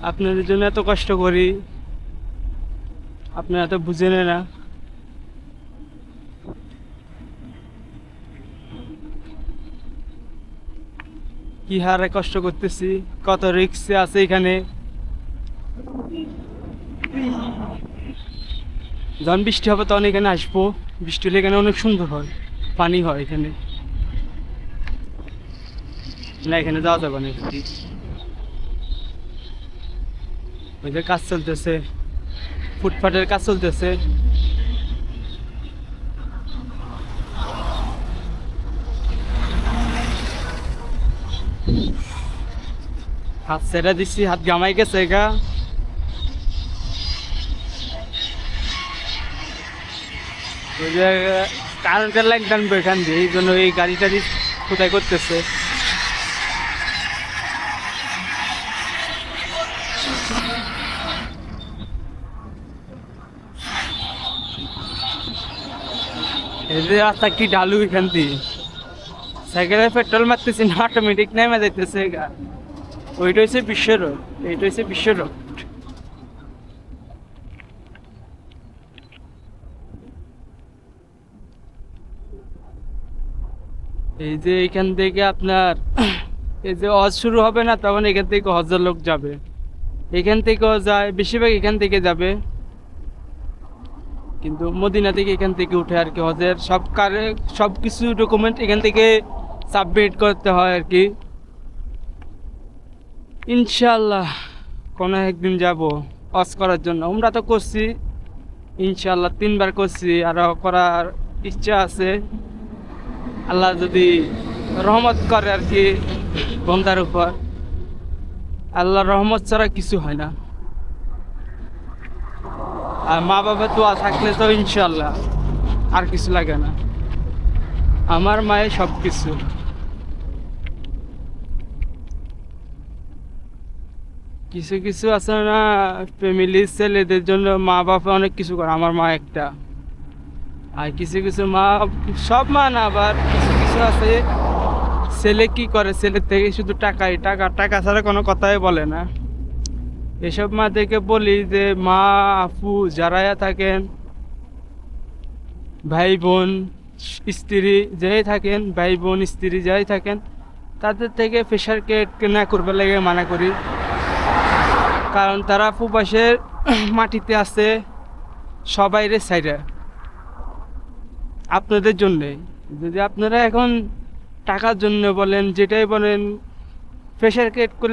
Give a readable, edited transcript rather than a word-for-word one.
আপনাদের জন্য এত কষ্ট করি, আপনারা তো বুঝেন না। কি হারে কষ্ট করতেছি, কত রিস্ক আছে এখানে। যখন বৃষ্টি হবে তখন এখানে আসবো। বৃষ্টি হলে এখানে অনেক সুন্দর হয়, পানি হয় এখানে। না, এখানে যাওয়া যাবে না। ওই যে কাজ চলতেছে, ফুটপাতের কাজ চলতেছে। হাত ছেড়ে দিচ্ছি, হাত গামাই গেছে গা। ওই যে কারেন্টের লাইন টানবে এখান দিয়ে, এই জন্য এই গাড়িটা কোথায় করতেছে। এই যে রাস্তা কি ঢালু এখান দিয়ে, সাইকেলে পেট্রোল মারতেছি না, অটোমেটিক নেমে যাইতেছে গা। ওইটা হচ্ছে বিশ্ব রোড, এইটা হচ্ছে বিশ্ব রোড। এই যে এখান থেকে আপনার এই যে হজ শুরু হবে না, তখন এখান থেকে হজের লোক যাবে, এখান থেকেও যায়, বেশিরভাগ এখান থেকে যাবে। কিন্তু মদিনা থেকে এখান থেকে উঠে আর কি হজের সব কিছু ডকুমেন্ট এখান থেকে সাবমিট করতে হয় আর কি। ইনশাল্লাহ কোনো একদিন যাব হজ করার জন্য। উমরা তো করছি ইনশাল্লাহ, 3বার করছি, আরও করার ইচ্ছা আছে। আল্লাহ যদি রহমত করে আর কি বন্দার উপর। আল্লাহর রহমত ছাড়া কিছু হয় না। আর মা বাবার দোয়া থাকলে তো ইনশাল্লাহ আর কিছু লাগে না। আমার মায়ের সব কিছু। কিছু কিছু আছে না, ফ্যামিলির ছেলেদের জন্য মা বাবা অনেক কিছু করে, আমার মা একটা। আর কিছু কিছু মা, সব মা না, আবার কিছু কিছু আছে ছেলে কি করে, ছেলের থেকে শুধু টাকাই টাকা, টাকা ছাড়া কোনো কথাই বলে না। এসব মাদেরকে বলি যে মা, আপু যারা থাকেন, ভাই বোন স্ত্রী যাই থাকেন, ভাই বোন স্ত্রী যাই থাকেন, তাদের থেকে প্রেশারকে না করবার লাগে মানা করি। কারণ তারা প্রবাসের মাটিতে আছে সবাইরে সাইডে আপনাদের জন্যে। যদি আপনারা এখন টাকার জন্য বলেন, যেটাই বলেন, প্রেশার ক্রিয়েট করে